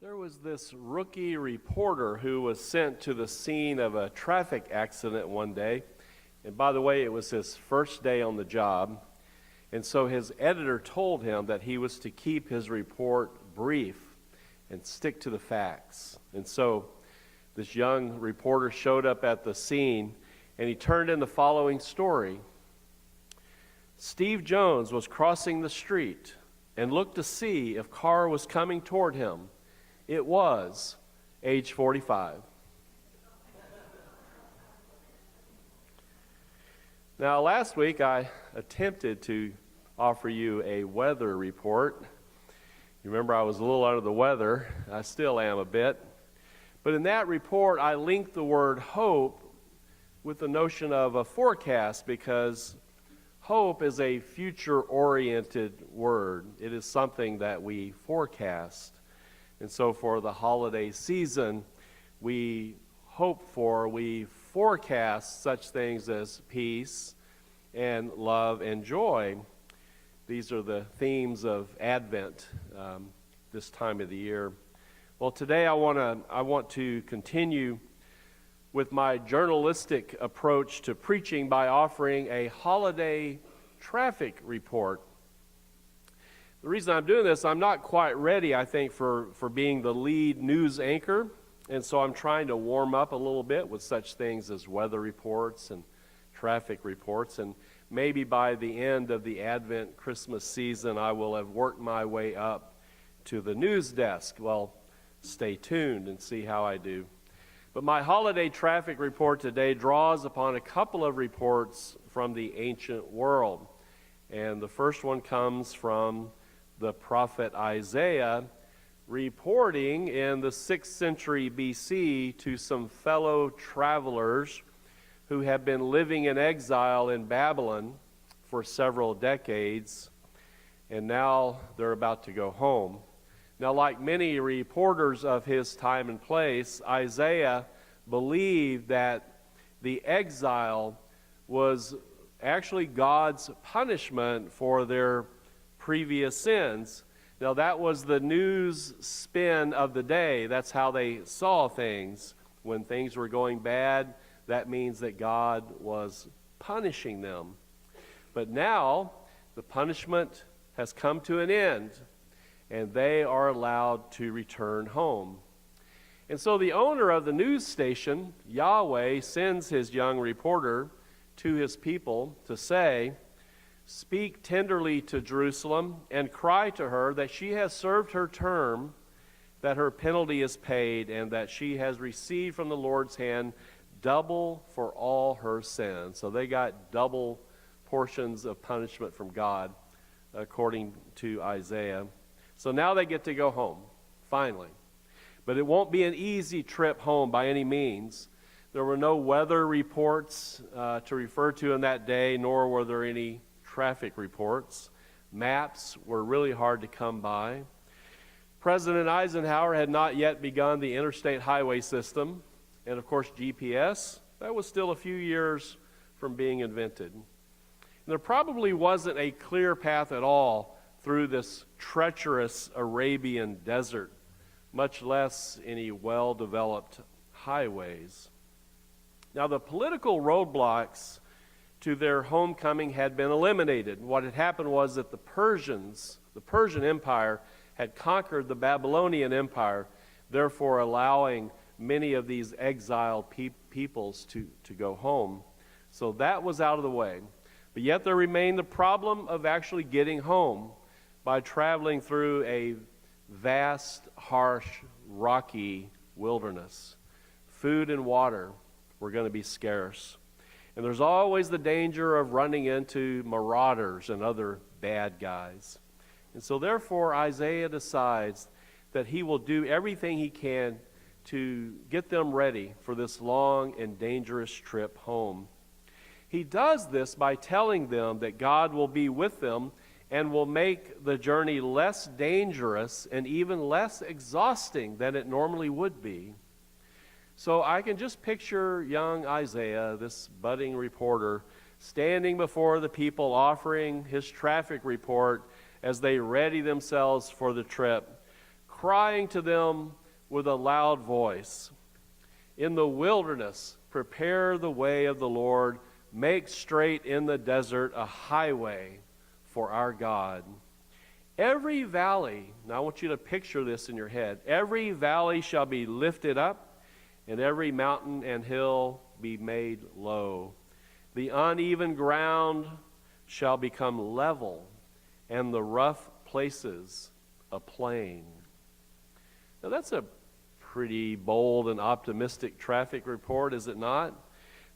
There was this rookie reporter who was sent to the scene of a traffic accident one day. And by the way, it was his first day on the job. And so his editor told him that he was to keep his report brief and stick to the facts. And so this young reporter showed up at the scene and he turned in the following story. Steve Jones was crossing the street and looked to see if a car was coming toward him. It was age 45. Now, last week I attempted to offer you a weather report. You remember I was a little under the weather. I still am a bit. But in that report, I linked the word hope with the notion of a forecast because hope is a future-oriented word. It is something that we forecast. And so for the holiday season, we forecast such things as peace and love and joy. These are the themes of Advent this time of the year. Well, today I want to continue with my journalistic approach to preaching by offering a holiday traffic report. The reason I'm doing this, I'm not quite ready, I think, for being the lead news anchor. And so I'm trying to warm up a little bit with such things as weather reports and traffic reports. And maybe by the end of the Advent Christmas season, I will have worked my way up to the news desk. Well, stay tuned and see how I do. But my holiday traffic report today draws upon a couple of reports from the ancient world. And the first one comes from the prophet Isaiah, reporting in the 6th century BC to some fellow travelers who have been living in exile in Babylon for several decades, and now they're about to go home. Now, like many reporters of his time and place, Isaiah believed that the exile was actually God's punishment for their previous sins. Now, that was the news spin of the day. That's how they saw things. When things were going bad, that means that God was punishing them. But now, the punishment has come to an end, and they are allowed to return home. And so the owner of the news station, Yahweh, sends his young reporter to his people to say, "Speak tenderly to Jerusalem and cry to her that she has served her term, that her penalty is paid, and that she has received from the Lord's hand double for all her sins." So they got double portions of punishment from God, according to Isaiah. So now they get to go home, finally. But it won't be an easy trip home by any means. There were no weather reports to refer to in that day, nor were there any traffic reports. Maps were really hard to come by. President Eisenhower had not yet begun the interstate highway system. And of course, GPS, that was still a few years from being invented. And there probably wasn't a clear path at all through this treacherous Arabian desert, much less any well-developed highways. Now, the political roadblocks to their homecoming had been eliminated. What had happened was that the Persian Empire had conquered the Babylonian Empire, therefore allowing many of these exiled peoples to go home. So that was out of the way. But yet there remained the problem of actually getting home by traveling through a vast, harsh, rocky wilderness. Food and water were going to be scarce. And there's always the danger of running into marauders and other bad guys. And so therefore Isaiah decides that he will do everything he can to get them ready for this long and dangerous trip home. He does this by telling them that God will be with them and will make the journey less dangerous and even less exhausting than it normally would be. So I can just picture young Isaiah, this budding reporter, standing before the people offering his traffic report as they ready themselves for the trip, crying to them with a loud voice, "In the wilderness, prepare the way of the Lord. Make straight in the desert a highway for our God." Every valley, now I want you to picture this in your head, every valley shall be lifted up, and every mountain and hill be made low. The uneven ground shall become level, and the rough places a plain. Now that's a pretty bold and optimistic traffic report, is it not?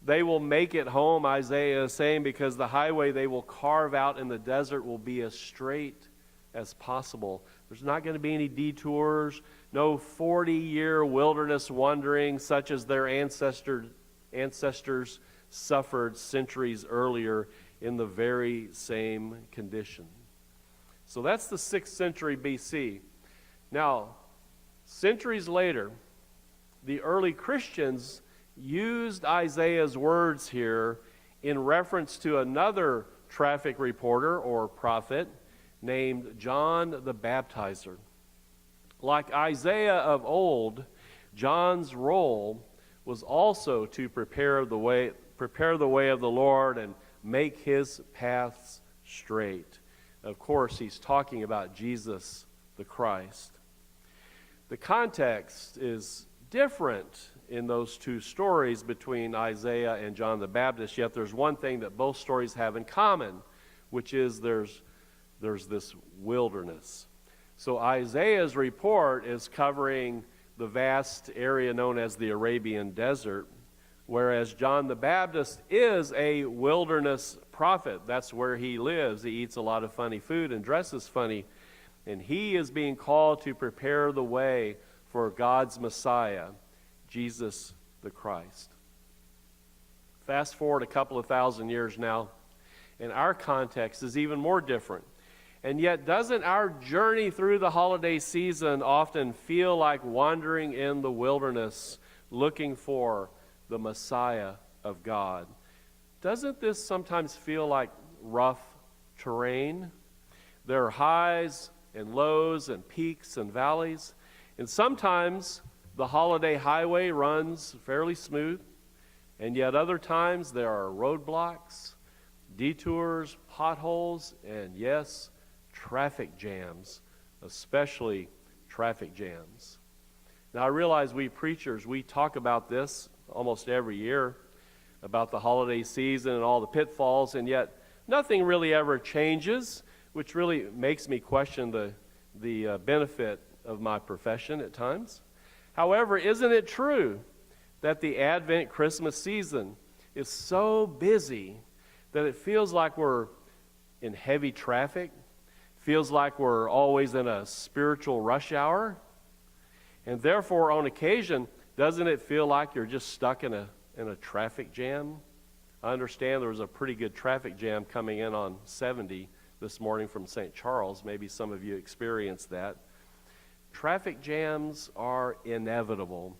They will make it home, Isaiah is saying, because the highway they will carve out in the desert will be as straight as possible. There's not going to be any detours, no 40-year wilderness wandering such as their ancestors suffered centuries earlier in the very same condition. So that's the 6th century BC. Now, centuries later, the early Christians used Isaiah's words here in reference to another traffic reporter or prophet named John the Baptizer. Like Isaiah of old, John's role was also to prepare the way of the Lord and make his paths straight. Of course, he's talking about Jesus the Christ. The context is different in those two stories between Isaiah and John the Baptist, yet there's one thing that both stories have in common, which is there's this wilderness. So Isaiah's report is covering the vast area known as the Arabian Desert, whereas John the Baptist is a wilderness prophet. That's where he lives. He eats a lot of funny food and dresses funny, and he is being called to prepare the way for God's Messiah, Jesus the Christ. Fast forward a couple of thousand years now, and our context is even more different. And yet, doesn't our journey through the holiday season often feel like wandering in the wilderness looking for the Messiah of God? Doesn't this sometimes feel like rough terrain? There are highs and lows and peaks and valleys. And sometimes the holiday highway runs fairly smooth. And yet other times there are roadblocks, detours, potholes, and yes, traffic jams, especially traffic jams. Now I realize we preachers, we talk about this almost every year, about the holiday season and all the pitfalls, and yet nothing really ever changes, which really makes me question the benefit of my profession at times. However, isn't it true that the Advent Christmas season is so busy that it feels like we're in heavy traffic, feels like we're always in a spiritual rush hour, and therefore on occasion, doesn't it feel like you're just stuck in a traffic jam? I understand there was a pretty good traffic jam coming in on 70 this morning from St. Charles. Maybe some of you experienced that. Traffic jams are inevitable.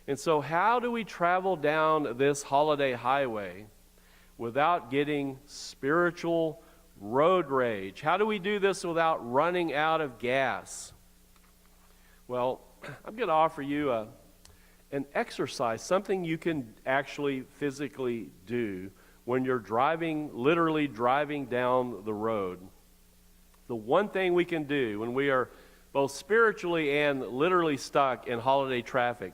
And so how do we travel down this holiday highway without getting spiritual road rage? How do we do this without running out of gas? Well, I'm going to offer you an exercise, something you can actually physically do when you're literally driving down the road. The one thing we can do when we are both spiritually and literally stuck in holiday traffic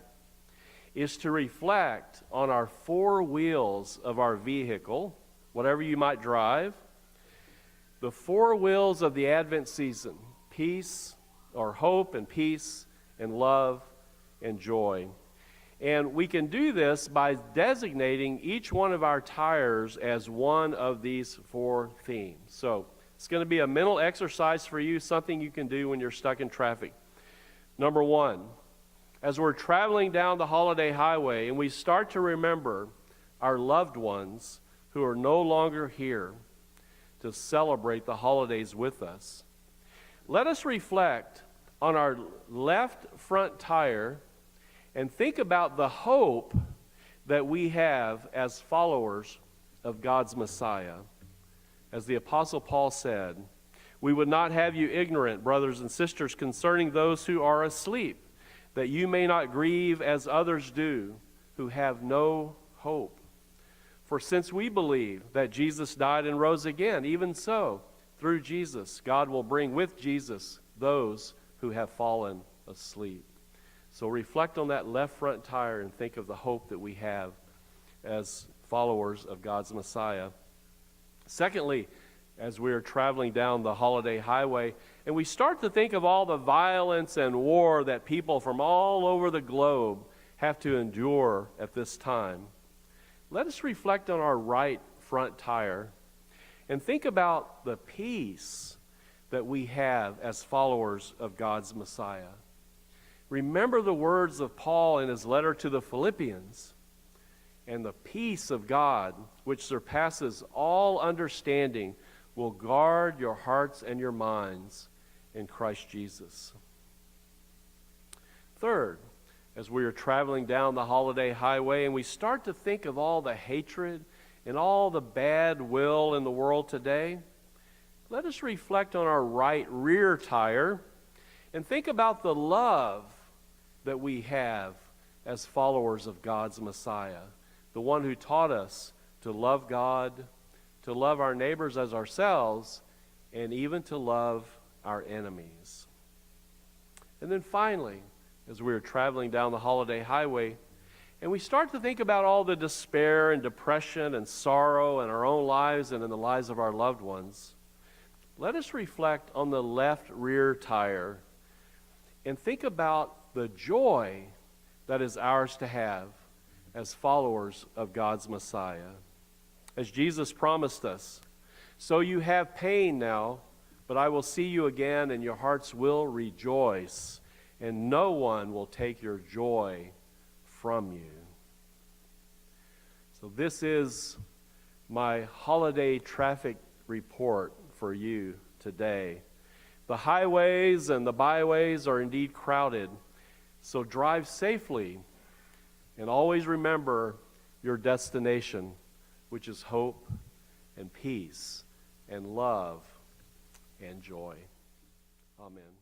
is to reflect on our four wheels of our vehicle, whatever you might drive, the four wheels of the Advent season: peace, or hope and peace and love and joy. And we can do this by designating each one of our tires as one of these four themes. So it's going to be a mental exercise for you, something you can do when you're stuck in traffic. Number one, as we're traveling down the holiday highway and we start to remember our loved ones who are no longer here to celebrate the holidays with us, let us reflect on our left front tire and think about the hope that we have as followers of God's Messiah. As the Apostle Paul said, We would not have you ignorant, brothers and sisters, concerning those who are asleep, that you may not grieve as others do, who have no hope. For since we believe that Jesus died and rose again, even so, through Jesus, God will bring with Jesus those who have fallen asleep. So reflect on that left front tire and think of the hope that we have as followers of God's Messiah. Secondly, as we are traveling down the holiday highway, and we start to think of all the violence and war that people from all over the globe have to endure at this time, let us reflect on our right front tire and think about the peace that we have as followers of God's Messiah. Remember the words of Paul in his letter to the Philippians. And the peace of God, which surpasses all understanding, will guard your hearts and your minds in Christ Jesus. Third, as we are traveling down the holiday highway and we start to think of all the hatred and all the bad will in the world today, let us reflect on our right rear tire and think about the love that we have as followers of God's Messiah, the one who taught us to love God, to love our neighbors as ourselves, and even to love our enemies. And then finally, as we are traveling down the holiday highway, and we start to think about all the despair and depression and sorrow in our own lives and in the lives of our loved ones, let us reflect on the left rear tire and think about the joy that is ours to have as followers of God's Messiah. As Jesus promised us, so you have pain now, but I will see you again and your hearts will rejoice, and no one will take your joy from you. So this is my holiday traffic report for you today. The highways and the byways are indeed crowded, so drive safely and always remember your destination, which is hope and peace and love and joy. Amen.